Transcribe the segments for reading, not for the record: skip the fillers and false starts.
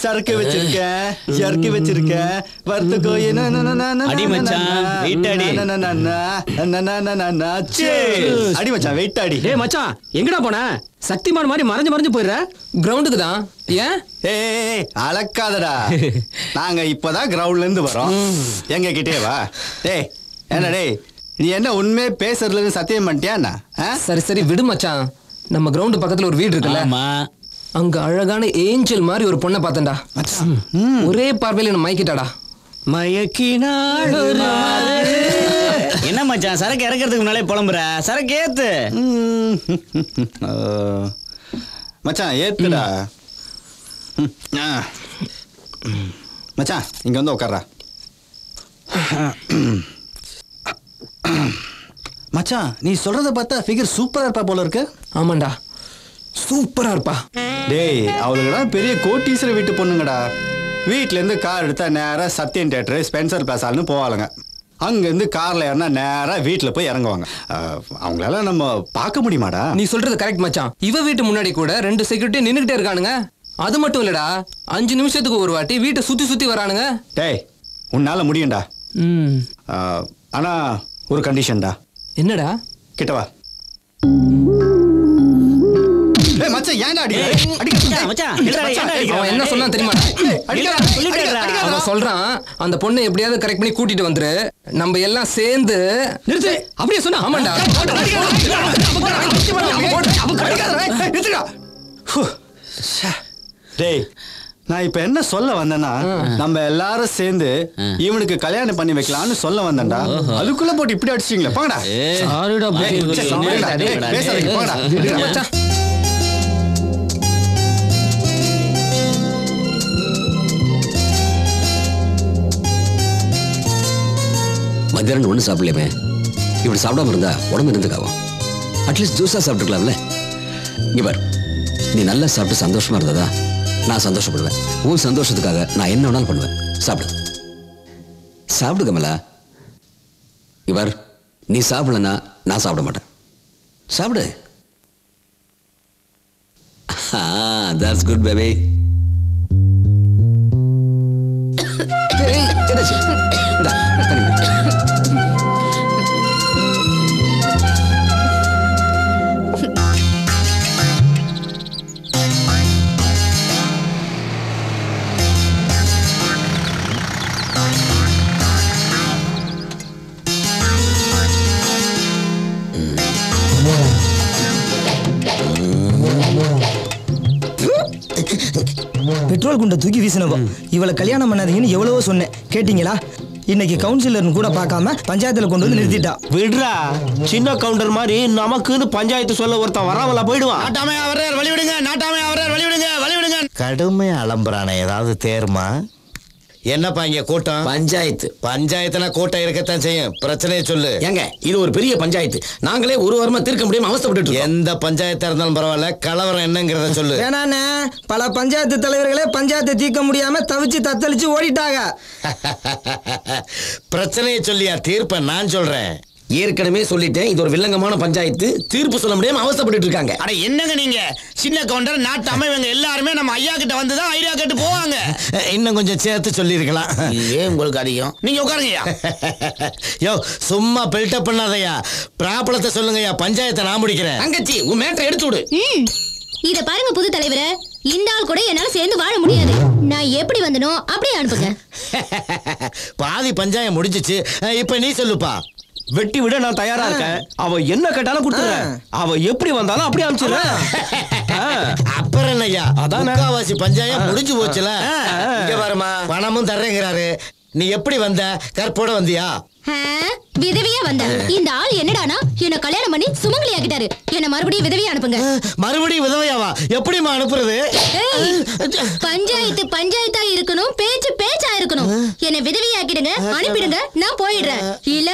சரக்கு வச்சிருக்கேன், ஜர்க்கு வச்சிருக்கேன், வறுத்துக்கோ. அடி மச்சான், வெயிட் அடி. அடி மச்சான், வெயிட் அடி. டேய் மச்சான், எங்கடா போன? சக்திமான் மாதிரி மறைஞ்சு போயிடுற. கிரவுண்டுக்கு தான். ஏன்? ஏய் அலக்காதடா. நாங்க இப்பதான் கிரவுண்ட்ல இருந்து வரோம். எங்க கிட்டே வா. டேய் என்ன டேய், நீ என்ன உண்மையே பேசுறதுல சத்தியம் பண்ணிட்டியா? சரி சரி விடு மச்சான். நம்ம கிரவுண்ட் பக்கத்துல ஒரு வீடு இருக்குல்ல, அங்க அழகான ஏஞ்சல் மாதிரி ஒரு பொண்ணை பார்த்தேன்டா. ஒரே பார்வையில என்ன மயக்கிட்டாடா. மயக்கினாள் என்ன மச்சான், சரக்கு இறக்கிறதுக்கு முன்னாலே புலம்புற? சரக்கு ஏத்து மச்சான், ஏத்துடா. மச்சான் இங்க வந்து உட்கார்றா. மச்சான் நீ சொல்றத பார்த்தா ஃபிகர் சூப்பரா இருப்பா போல இருக்கு. ஆமாண்டா, சூப்பரா இருப்பா. டேய் அவளுக்குதான் பெரிய கோட்டீஸ்வர வீட்டு பொண்ணுங்கடா. வீட்டுல இருந்து கார் எடுத்தா நேரா சத்யன் தியேட்டர், ஸ்பென்சர் பிளாசால்னு போவாளுங்க. அங்கிருந்து கார்ல ஏறினா நேரா வீட்டுல போய் இறங்குவாங்க. அவங்களால நம்ம பார்க்க முடியுமாடா? நீ சொல்றது கரெக்ட் மச்சான். இவ வீட்டு முன்னாடி கூட 2 செக்யூரிட்டி நின்னுகிட்டே இருக்கானுங்க. அது மட்டும் இல்லடா, 5 நிமிஷத்துக்கு ஒரு வாட்டி வீட்டை சுத்தி சுத்தி வரானுங்க. டேய் உன்னால முடியும்டா. ஆனா ஒரு கண்டிஷன்டா. என்னடா? கிட்ட வா. ஏய் மச்சான் ஏன்டா அடி? மச்சான் அவன் என்ன சொன்னான் தெரியுமா? அவன் சொல்றான், அந்த பொண்ணை எப்படியாவது கரெக்ட் பண்ணி கூட்டிட்டு வந்துரு, நம்ம எல்லாம் சேர்ந்து. நிறுத்து, அப்படியே சொன்னா. ஆமாண்டா. டேய் நான் இப்ப என்ன சொல்ல வந்தேன்னா, நம்ம எல்லாரும் சேர்ந்து இவனுக்கு கல்யாணம் பண்ணி வைக்கலாம்னு சொல்ல வந்தேன்டா. அதுக்குள்ள போட்டு இப்படி அடிச்சிட்டீங்களே, போங்கடா. போங்கடா. மத்தியானம் ஒன்றும் சாப்பிடலையுமே. இப்படி சாப்பிடாம இருந்தா உடம்பு இருந்துக்காவும். அட்லீஸ்ட் ஜூஸா சாப்பிட்டுக்கலாம்ல. இவர் நீ நல்லா சாப்பிட்டு சந்தோஷமா இருந்ததா நான் சந்தோஷப்படுவேன். உன் சந்தோஷத்துக்காக நான் என்ன வேணாலும் பண்ணுவேன். சாப்பிடு சாப்பிடு கமலா. இவர் நீ சாப்பிடலன்னா நான் சாப்பிட மாட்டேன். சாப்பிடு. That's good baby. பெட்ரோல் குண்டை தூக்கி வீசினவோ இவளை கல்யாணம் பண்ணாதீங்கன்னு எவ்வளவோ சொன்னேன், கேட்டீங்களா? இன்னைக்கு கவுன்சிலர்னு கூட பார்க்காம பஞ்சாயத்துல கொண்டு வந்து நிறுத்திட்டா. விடுறா, சின்ன கவுண்டர் மாதிரி நமக்குன்னு பஞ்சாயத்து சொல்ல ஒருத்தன் வராமல போயிடுவான். நாட்டாமை அவரர் வழிவிடுங்க, நாட்டாமை அவரர் வழிவிடுங்க, வழிவிடுங்க. கடுமையா அலம்புறானே, ஏதாவது தேர்மா? என்னப்பா இங்க கூட்டம்? பஞ்சாயத்துனா கூட்டம் இருக்கத்தான் செய்யும். பிரச்சனையை சொல்லு. ஏங்க இது ஒரு பெரிய பஞ்சாயத்து. நாங்களே ஒரு வாரமா தீர்க்க முடியாம அவஸ்தைப்பட்டு. எந்த பஞ்சாயத்தா இருந்தாலும் பரவாயில்ல, கலவரம் என்னங்கிறத சொல்லு. வேணாண்ணே, பல பஞ்சாயத்து தலைவர்களே பஞ்சாயத்தை தீர்க்க முடியாம தவிச்சு தத்தளிச்சு ஓடிட்டாங்க. பிரச்சனையை சொல்லியா தீர்ப்ப நான் சொல்றேன். ஏற்கனவே சொல்லிட்டேன், இது ஒரு வில்லங்கமான பஞ்சாயத்து. தீர்ப்பு சொல்ல முடியாம அவஸ்தைப்பட்டு இருக்காங்க. அட என்னங்க நீங்க, சின்ன கவுண்டர் நாட்டு அமைவங்க எல்லாருமே நம்ம ஐயா கிட்ட வந்துதான் ஐடியா கேட்டு போவாங்க. இன்னும் கொஞ்சம் சேர்த்து சொல்லி இருக்கலாம். ஏன் உங்களுக்கு அதிகம்? நீங்க உட்காருங்கய்யா. யோ சும்மா பில்டப் பண்ணாதயா, பிராபலத்தை சொல்லுங்கய்யா. பஞ்சாயத்தை நான் முடிக்கிறேன். தங்கச்சி உன் மேட்டரை எடுத்து விடு. இத பாருங்க புது தலைவரே, இந்த ஆள் கூட என்னால சேர்ந்து வாழ முடியாது. நான் எப்படி வந்தனோ அப்படியே அனுப்புங்க. பாதி பஞ்சாயம் முடிஞ்சிச்சு, இப்ப நீ சொல்லுப்பா. வெட்டி விட நான் தயாரா இருக்கேன். அவ என்ன கேட்டாலும் கொடுத்துறேன். அவ எப்படி வந்தாலும் அப்படியே அனுப்பிச்சிடுறேன். அப்புறம் என்னய்யா, முக்காவாசி பஞ்சாயம் முடிஞ்சு போச்சுல. இங்க பாருமா, பணமும் தர்றேங்கிறாரு. நீ எப்படி வந்த? கற்போட வந்தியா? விதவியா வந்த. இந்த ஆள் என்னடானா என்ன கல்யாணம் பண்ணி சுமங்கலி ஆக்கிட்டாரு. என்ன மறுபடியும் விதவியா அனுப்புங்க. மறுபடியும் விதவையாவா? எப்படிமா அனுப்புறது? பஞ்சாயத்து பஞ்சாயத்தா இருக்கணும், பேச்சு பேச்சா இருக்கணும். என்ன விதவியா ஆக்கிடுங்க, அனுப்பிடுங்க, நான் போயிடுறேன். இல்ல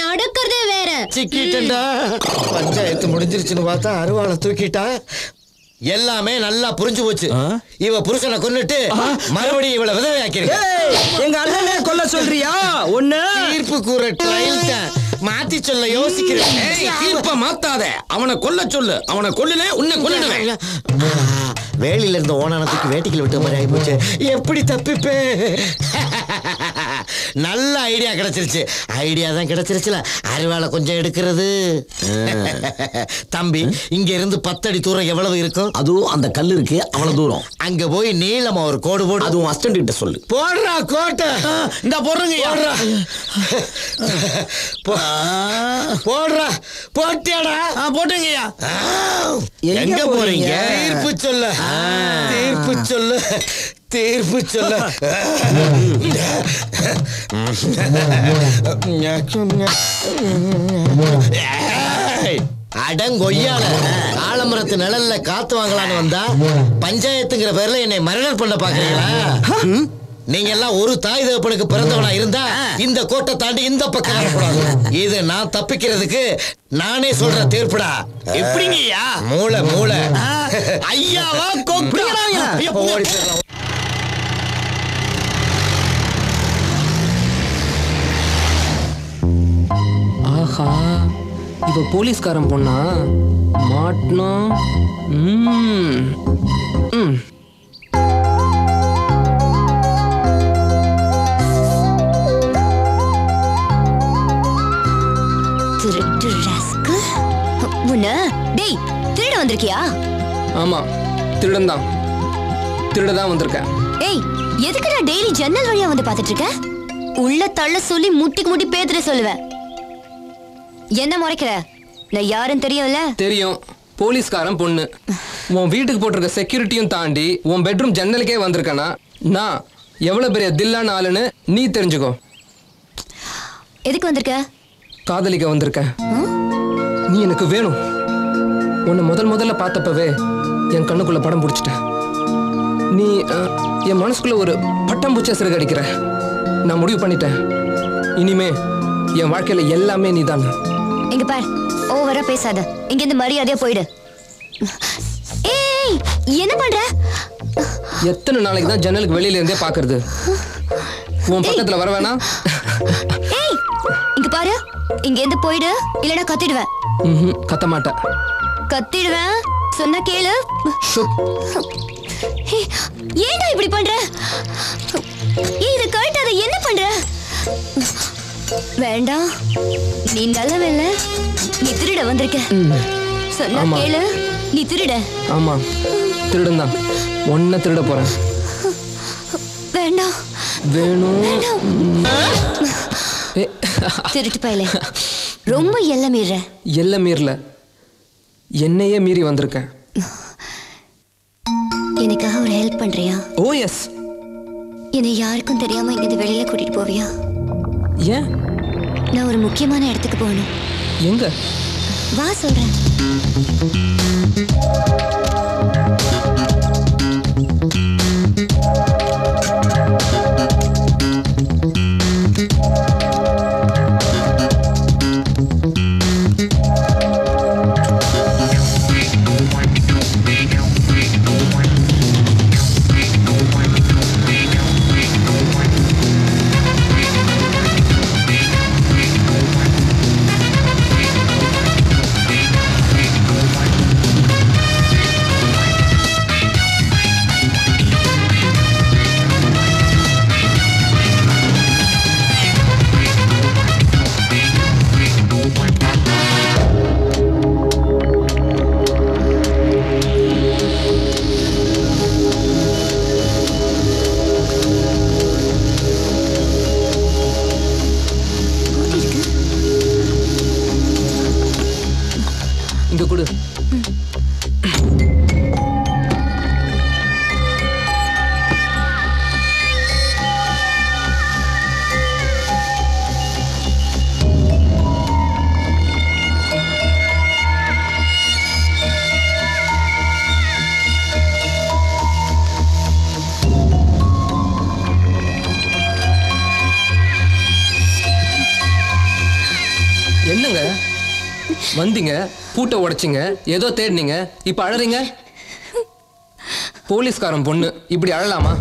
நடக்கிறதே வேற. சிக்கிட்டா. பஞ்சாயத்து முடிஞ்சிருச்சுன்னு பார்த்தா அருவாளை தூக்கிட்டா. எல்லாமே நல்லா புரிஞ்சு போச்சு. இவ புருஷனை கொன்னுட்டு மறுபடியும் இவளை விதவையாக்கிருக்க. எங்க அண்ணனே கொல்ல சொல்றியா? ஒண்ணு தீர்ப்பு கூற ட்ரையல் தான் மாத்தி சொல்ல யோசிக்கிறேன். தீர்ப்ப மாத்தாத, அவனை கொல்ல சொல்லு. அவனை கொல்லல உன்னை கொல்லுவேன். வேலியில இருந்த ஓனானத்துக்கு வேட்டிக்கல் விட்ட மாதிரி ஆகிப்போச்சு. எப்படி தப்பிப்பேன்? நல்ல ஐடியா கிடைச்சிருச்சு. ஐடியா தான் கிடைச்சிருச்சுல, அருவாளை கொஞ்சம் எடுக்கிறது. தம்பி, இங்க இருந்து 10 அடி தூரம் எவ்வளவு இருக்கும்? அதுவும் அந்த கல் இருக்கு அவ்வளவு தூரம். அங்க போய் நீளமா ஒரு கோடு போடு. அதுவும் அசிஸ்டன்ட் கிட்ட சொல்லு. போடுறா கோட்டை. இந்த போடுறங்க போடுறா. போட்டியாடா? போட்டுங்கய்யா. எங்க போறீங்க? தீர்ப்பு சொல்ல. தீர்ப்பு சொல்ல. தீர்ப்பு சொல்ல. அடங்கொய்யால ஆலமரத்து நிழல்ல காத்து வாங்கலான்னு வந்தா பஞ்சாயத்துங்கிற பேர்ல என்னை மரணம் பண்ண பாக்குறீங்களா? நீங்க எல்லாம் ஒரு தாய் தகப்பனுக்கு பிறந்தவனா இருந்தா இந்த கோட்டை தாண்டி இந்த பக்கம் வரக்கூடாது. இது நான் தப்பிக்கிறதுக்கு நானே சொல்ற தீர்ப்புடா. எப்படிங்கய்யா? மூளை மூளை. ஐயாவா கொக்குறாங்க. ஓடி போயிடலாம். ஆஹா, இவ போலீஸ்காரன் பொண்ணா? மாட்டினா திருட்டு ராஸ்கல். உன்ன டேய், திருட வந்திருக்கியா? ஆமா, திருடன் தான். திருட தான் வந்திருக்கேன். ஏய், எதுக்குடா டெய்லி ஜன்னல் வழியா வந்து பாத்துட்டு இருக்க? உள்ள தள்ள சொல்லி முட்டிக்கு முட்டி பேத்துற சொல்லுவேன். என்ன முறைக்கிற? நான் யாருன்னு தெரியும்ல? தெரியும், போலீஸ்காரன் பொண்ணு. உன் வீட்டுக்கு போட்டிருக்க செக்யூரிட்டியும் தாண்டி உன் பெட்ரூம் ஜன்னலுக்கே வந்திருக்கேனா நான் எவ்வளவு பெரிய தில்லான ஆளுன்னு நீ தெரிஞ்சுக்கோ. எதுக்கு வந்திருக்க? காதலிக்க வந்திருக்கேன். நீ எனக்கு வேணும். உன்னை முதல்ல பார்த்தப்பவே என் கண்ணுக்குள்ள படம் பிடிச்சிட்டேன். நீ என் மனசுக்குள்ள ஒரு பட்டம் பூச்சா சிறகு அடிக்கிற. நான் முடிவு பண்ணிட்டேன், இனிமே என் வாழ்க்கையில எல்லாமே நீ தான். இங்க பார், ஓவரா பேசாத. இங்க இருந்து மரியாதையா போயிடு. ஏய், என்ன பண்ற? எத்தனை நாளைக்கு தான் ஜன்னலுக்கு வெளியில இருந்தே பாக்குறது? உன் பக்கத்துல வர வேணா? ஏய், இங்க பாரு, இங்க இருந்து போயிடு, இல்லனா கத்திடுவேன். கத்த மாட்டேன். கத்திடுவேன், சொன்னா கேளு. ஏன்டா இப்படி பண்ற? இது கழட்டாத, என்ன பண்ற? வேண்டாம், நீ நல்லவல்ல. நீ திருட வந்திருக்க. சொன்னா கேளு, நீ திருட. ஆமா, திருடன் தான். ஒன்ன திருட போறேன். வேண்டாம். வேணும். திருட்டு பயலே, ரொம்ப எல்லை மீற. எல்லை மீறல, என்னையே மீறி வந்திருக்கேன். எனக்காக ஒரு ஹெல்ப் பண்றியா? ஓ எஸ். என்னை யாருக்கும் தெரியாம இங்க வெளியில கூட்டிட்டு போவியா? ஏன்? நான் ஒரு முக்கியமான இடத்துக்கு போகணும். எங்க? வா சொல்றேன். இங்க கொடு. என்னங்க வந்தீங்க, பூட்டை உடைச்சிங்க, ஏதோ தேடினீங்க, இப்ப அழறீங்க? போலீஸ்காரன் பொண்ணு இப்படி அழலாமா?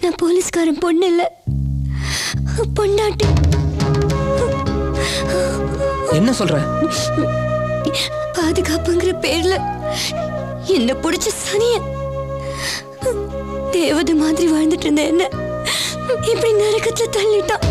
நான் போலீஸ்காரன் பொண்ணு இல்ல, பொண்டாட்டி. என்ன சொல்ற? பாதுகாப்புங்கிற பேர்ல என்ன பிடிச்ச சனிய தேவதை மாதிரி வாழ்ந்துட்டு இருந்த என்ன இப்படி நரகத்துல தள்ளிட்டான்.